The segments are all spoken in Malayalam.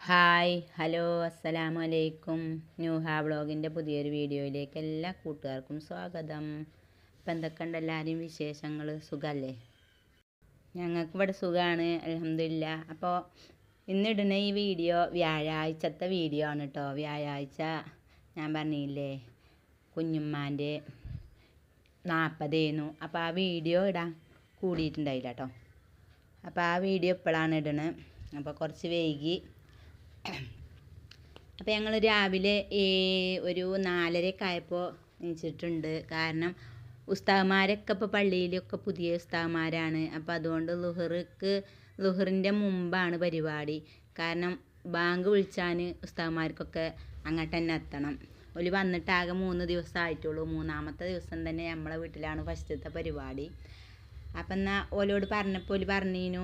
ഹായ് ഹലോ അസ്സലാമു അലൈക്കും. ന്യൂഹ വ്ളോഗിൻ്റെ പുതിയൊരു വീഡിയോയിലേക്ക് എല്ലാ കൂട്ടുകാർക്കും സ്വാഗതം. ഇപ്പം എന്തൊക്കെയുണ്ട് എല്ലാവരെയും വിശേഷങ്ങൾ? സുഖമല്ലേ? ഞങ്ങൾക്ക് ഇവിടെ സുഖമാണ്, അൽഹംദുലില്ലാ. അപ്പോൾ ഇന്നിടുന്ന ഈ വീഡിയോ വ്യാഴാഴ്ചത്തെ വീഡിയോ ആണ് കേട്ടോ. വ്യാഴാഴ്ച ഞാൻ പറഞ്ഞില്ലേ കുഞ്ഞുമ്മാൻ്റെ 40 അപ്പോൾ ആ വീഡിയോ ഇടാൻ കൂടിയിട്ടുണ്ടായില്ല കേട്ടോ. അപ്പോൾ ആ വീഡിയോ ഇപ്പോഴാണ് ഇടണത്. അപ്പോൾ കുറച്ച് വൈകി. അപ്പോൾ ഞങ്ങൾ രാവിലെ ഒരു 4:30 ആയപ്പോൾ എണീച്ചിട്ടുണ്ട്. കാരണം ഉസ്താദുമാരൊക്കെ ഇപ്പോൾ പള്ളിയിലൊക്കെ പുതിയ ഉസ്താദുമാരാണ്. അപ്പോൾ അതുകൊണ്ട് ളുഹറിൻ്റെ മുമ്പാണ് പരിപാടി. കാരണം ബാങ്ക് വിളിച്ചാൽ ഉസ്താദുമാർക്കൊക്കെ അങ്ങോട്ട് തന്നെ എത്തണം. ഒരു വന്നിട്ട് ആകെ 3 ദിവസമായിട്ടുള്ളൂ. 3-ാമത്തെ ദിവസം തന്നെ നമ്മളെ വീട്ടിലാണ് ഫസ്റ്റത്തെ പരിപാടി. അപ്പം എന്നാൽ ഓലോട് പറഞ്ഞപ്പോൾ ഓല് പറഞ്ഞിരുന്നു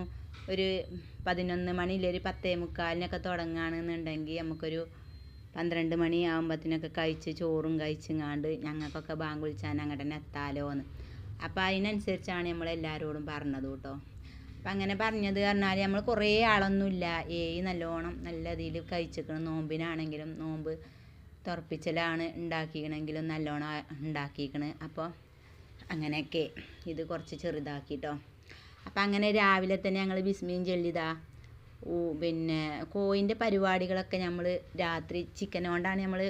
ഒരു 11 മണി ഇല്ല ഒരു 10:45 തുടങ്ങുകയാണെന്നുണ്ടെങ്കിൽ നമുക്കൊരു 12 മണി ആകുമ്പോഴത്തേനൊക്കെ കഴിച്ച് ചോറും കഴിച്ചിങ്ങാണ്ട് ഞങ്ങൾക്കൊക്കെ ബാങ്ക് വിളിച്ചാൽ അങ്ങോട്ട് തന്നെ എത്താമല്ലോ എന്ന്. അപ്പോൾ അതിനനുസരിച്ചാണ് നമ്മളെല്ലാവരോടും പറഞ്ഞത് കേട്ടോ. അപ്പം അങ്ങനെ പറഞ്ഞത് പറഞ്ഞാൽ നമ്മൾ കുറേ ആളൊന്നുമില്ല. നല്ലോണം നല്ല ഇതിൽ കഴിച്ചിരിക്കണം. നോമ്പിനാണെങ്കിലും നോമ്പ് തുറപ്പിച്ചലാണ് ഉണ്ടാക്കിക്കണമെങ്കിലും നല്ലോണം ഉണ്ടാക്കിക്കണ്. അപ്പോൾ അങ്ങനെയൊക്കെ ഇത് കുറച്ച് ചെറുതാക്കിട്ടോ. അപ്പം അങ്ങനെ രാവിലെ തന്നെ ഞങ്ങൾ ബിസ്മിയും ചൊല്ലിതാ പിന്നെ കോഴിൻ്റെ പരിപാടികളൊക്കെ നമ്മൾ രാത്രി ചിക്കൻ കൊണ്ടാണ് നമ്മൾ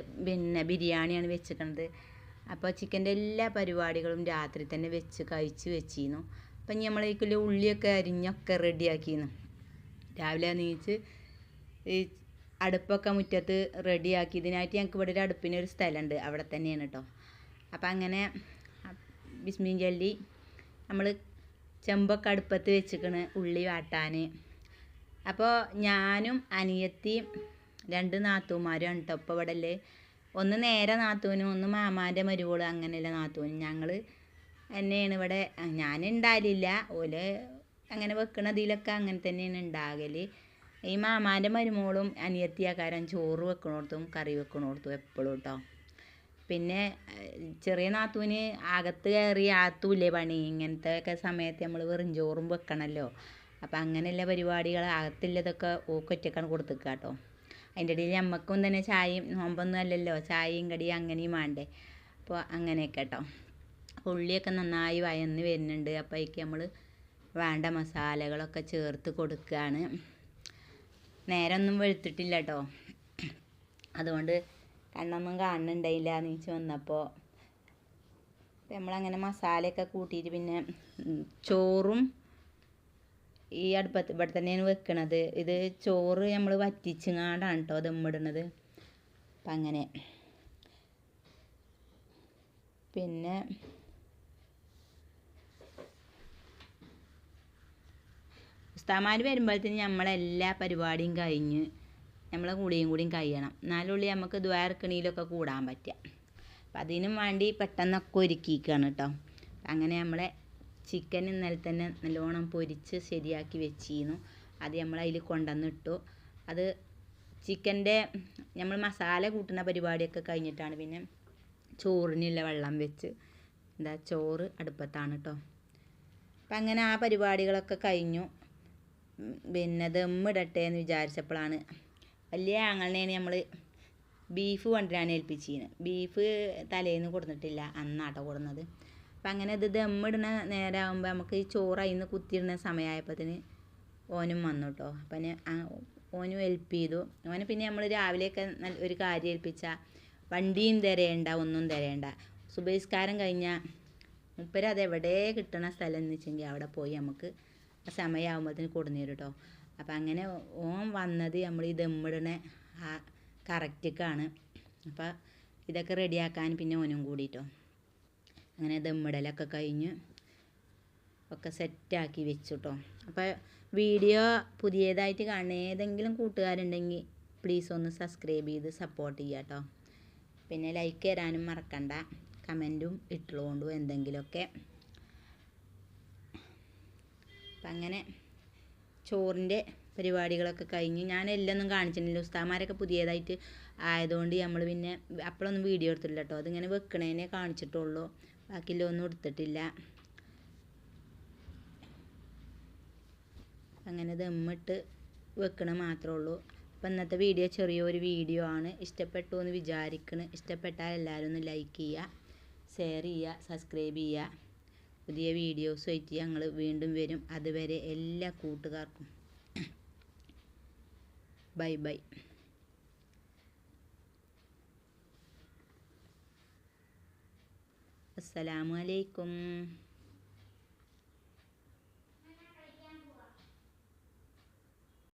ബിരിയാണിയാണ് വെച്ചിരിക്കുന്നത്. അപ്പോൾ ചിക്കൻ്റെ എല്ലാ പരിപാടികളും രാത്രി തന്നെ കഴിച്ച് വെച്ചിരുന്നു. അപ്പം ഇനി നമ്മളേക്കുള്ള ഉള്ളിയൊക്കെ അരിഞ്ഞൊക്കെ റെഡിയാക്കിയിരുന്നു. രാവിലെ എണീച്ച് ഈ അടുപ്പൊക്കെ മുറ്റത്ത് റെഡിയാക്കി. ഇതിനായിട്ട് ഞങ്ങൾക്ക് ഇവിടെ ഒരു അടുപ്പിനൊരു സ്ഥലമുണ്ട്, അവിടെ തന്നെയാണ് കേട്ടോ. അപ്പം അങ്ങനെ ബിസ്മിയും ചൊല്ലി നമ്മൾ ചെമ്പൊക്കെ അടുപ്പത്ത് വെച്ചിക്കണ് ഉള്ളി വാട്ടാൻ. അപ്പോൾ ഞാനും അനിയത്തിയും 2 നാത്തൂന്മാരും കേട്ടോ ഇപ്പോൾ ഇവിടെ അല്ലേ. ഒന്ന് നേരെ നാത്തൂനും ഒന്ന് മാമാൻ്റെ മരുവോള്, അങ്ങനെയല്ല നാത്തൂനും. ഞങ്ങൾ തന്നെയാണ് ഇവിടെ. ഞാൻ ഉണ്ടാകലില്ല, ഓല് അങ്ങനെ വെക്കണതിലൊക്കെ അങ്ങനെ തന്നെയാണ് ഉണ്ടാകൽ. ഈ മാമാൻ്റെ മരുമോളും അനിയത്തിയാക്കാരം ചോറ് വെക്കണോടത്തും കറി വെക്കണോടത്തും എപ്പോഴും കേട്ടോ. പിന്നെ ചെറിയ നാത്തൂന് അകത്ത് കയറി ആത്തൂല്ലേ പണി. ഇങ്ങനത്തെ ഒക്കെ സമയത്ത് നമ്മൾ വെറും ചോറും വെക്കണമല്ലോ. അപ്പം അങ്ങനെയുള്ള പരിപാടികൾ അകത്തുള്ളതൊക്കെ ഒറ്റക്കാണ് കൊടുത്തേക്കുക കേട്ടോ. അതിൻ്റെ ഇടയിൽ നമ്മൾക്കും തന്നെ ചായയും, നോമ്പൊന്നും അല്ലല്ലോ, ചായയും കടിയും അങ്ങനെയും വേണ്ടേ. അപ്പോൾ അങ്ങനെയൊക്കെ കേട്ടോ. ഉള്ളിയൊക്കെ നന്നായി വയന്ന് വരുന്നുണ്ട്. അപ്പോൾ അതിലേക്ക് നമ്മൾ വേണ്ട മസാലകളൊക്കെ ചേർത്ത് കൊടുക്കുകയാണ്. നേരമൊന്നും വെളുത്തിട്ടില്ല കേട്ടോ, അതുകൊണ്ട് കണ്ണൊന്നും കാണുന്നുണ്ടായില്ല നീച്ച് വന്നപ്പോൾ. നമ്മളങ്ങനെ മസാലയൊക്കെ കൂട്ടിയിട്ട് പിന്നെ ചോറും ഈ അടുപ്പത്ത് ഇവിടെ തന്നെയാണ് വെക്കണത്. ഇത് ചോറ് നമ്മൾ വറ്റിച്ചങ്ങാണ്ടാണ് കേട്ടോ ദമ്മിടുന്നത്. അപ്പം അങ്ങനെ പിന്നെ ഉസ്താദുമാർ വരുമ്പോഴത്തേന് നമ്മളെല്ലാ പരിപാടിയും കഴിഞ്ഞ് നമ്മളെ കൂടിയും കഴിയണം. എന്നാലുള്ളി നമുക്ക് ദ്വാരക്കണിയിലൊക്കെ കൂടാൻ പറ്റുക. അപ്പം അതിനും വേണ്ടി പെട്ടെന്നൊക്കെ ഒരുക്കിയിരിക്കുകയാണ് കേട്ടോ. അങ്ങനെ നമ്മളെ ചിക്കൻ ഇന്നലെ തന്നെ നല്ലോണം പൊരിച്ച് ശരിയാക്കി വെച്ചിരുന്നു. അത് നമ്മളതിൽ കൊണ്ടുവന്നിട്ടു. അത് ചിക്കൻ്റെ നമ്മൾ മസാല കൂട്ടുന്ന പരിപാടിയൊക്കെ കഴിഞ്ഞിട്ടാണ് പിന്നെ ചോറിനുള്ള വെള്ളം വെച്ച് ചോറ് അടുപ്പത്താണ് കേട്ടോ. അപ്പം അങ്ങനെ ആ പരിപാടികളൊക്കെ കഴിഞ്ഞു. പിന്നെ ദമ്മിടട്ടെ എന്ന് വിചാരിച്ചപ്പോഴാണ് വലിയ ആങ്ങളെയാണ് നമ്മൾ ബീഫ് കൊണ്ടുവരാൻ ഏൽപ്പിച്ചിരുന്നത്. ബീഫ് തലേന്ന് കൊടുത്തിട്ടില്ല, അന്നാട്ടോ കൊടുന്നത്. അപ്പം അങ്ങനെ ഇത് ദമ്മിടുന്ന നേരമാകുമ്പോൾ നമുക്ക് ഈ ചോറ് അതിൽ നിന്ന് കുത്തിയിടുന്ന സമയമായപ്പോഴത്തേന് ഓനും വന്നു കേട്ടോ. അപ്പം ഓനും ഹെൽപ്പ് ചെയ്തു. ഓന് പിന്നെ നമ്മൾ രാവിലെയൊക്കെ ഒരു കാര്യം ഏൽപ്പിച്ചാൽ വണ്ടിയും തരേണ്ട, ഒന്നും തരേണ്ട. സുബഹിസ്കാരം കഴിഞ്ഞാൽ മുപ്പര് അതെവിടെ കിട്ടണ സ്ഥലം എന്ന് വെച്ചെങ്കിൽ അവിടെ പോയി നമുക്ക് ആ സമയമാകുമ്പോഴത്തേന് കൊടുന്നു തരും കേട്ടോ. അപ്പം അങ്ങനെ ഓൻ വന്നത് നമ്മൾ ഈ ദമ്മിടണ കറക്റ്റിക്കാണ്. അപ്പം ഇതൊക്കെ റെഡിയാക്കാൻ പിന്നെ ഓനും കൂടിയിട്ടോ. അങ്ങനെ ദമ്മിടലൊക്കെ കഴിഞ്ഞ് ഒക്കെ സെറ്റാക്കി വെച്ചു കേട്ടോ. അപ്പോൾ വീഡിയോ പുതിയതായിട്ട് കാണുന്ന ഏതെങ്കിലും കൂട്ടുകാരുണ്ടെങ്കിൽ പ്ലീസ് ഒന്ന് സബ്സ്ക്രൈബ് ചെയ്ത് സപ്പോർട്ട് ചെയ്യുക കേട്ടോ. പിന്നെ ലൈക്ക് തരാനും മറക്കണ്ട, കമൻറ്റും ഇട്ടുകൊണ്ടു എന്തെങ്കിലുമൊക്കെ. അപ്പം അങ്ങനെ ചോറിൻ്റെ പരിപാടികളൊക്കെ കഴിഞ്ഞ് ഞാൻ എല്ലൊന്നും കാണിച്ചിട്ടില്ല. ഉസ്താദുമാരൊക്കെ പുതിയതായിട്ട് ആയതുകൊണ്ട് നമ്മൾ പിന്നെ അപ്പോഴൊന്നും വീഡിയോ എടുത്തിട്ടില്ല കേട്ടോ. അതിങ്ങനെ വെക്കണേനെ കാണിച്ചിട്ടുള്ളൂ, ബാക്കിയുള്ള ഒന്നും എടുത്തിട്ടില്ല. അങ്ങനെ ദമ്മിട്ട് വെക്കണ മാത്രമേ ഉള്ളൂ. അപ്പം ഇന്നത്തെ വീഡിയോ ചെറിയൊരു വീഡിയോ ആണ്. ഇഷ്ടപ്പെട്ടു എന്ന് വിചാരിക്കുന്നു. ഇഷ്ടപ്പെട്ടാൽ എല്ലാവരും ഒന്ന് ലൈക്ക് ചെയ്യുക, ഷെയർ ചെയ്യുക, സബ്സ്ക്രൈബ് ചെയ്യുക. പുതിയ വീഡിയോസുമായിട്ട് ഞങ്ങൾ വീണ്ടും വരും. അതുവരെ എല്ലാ കൂട്ടുകാർക്കും ബൈ ബൈ. അസ്സലാമു അലൈക്കും.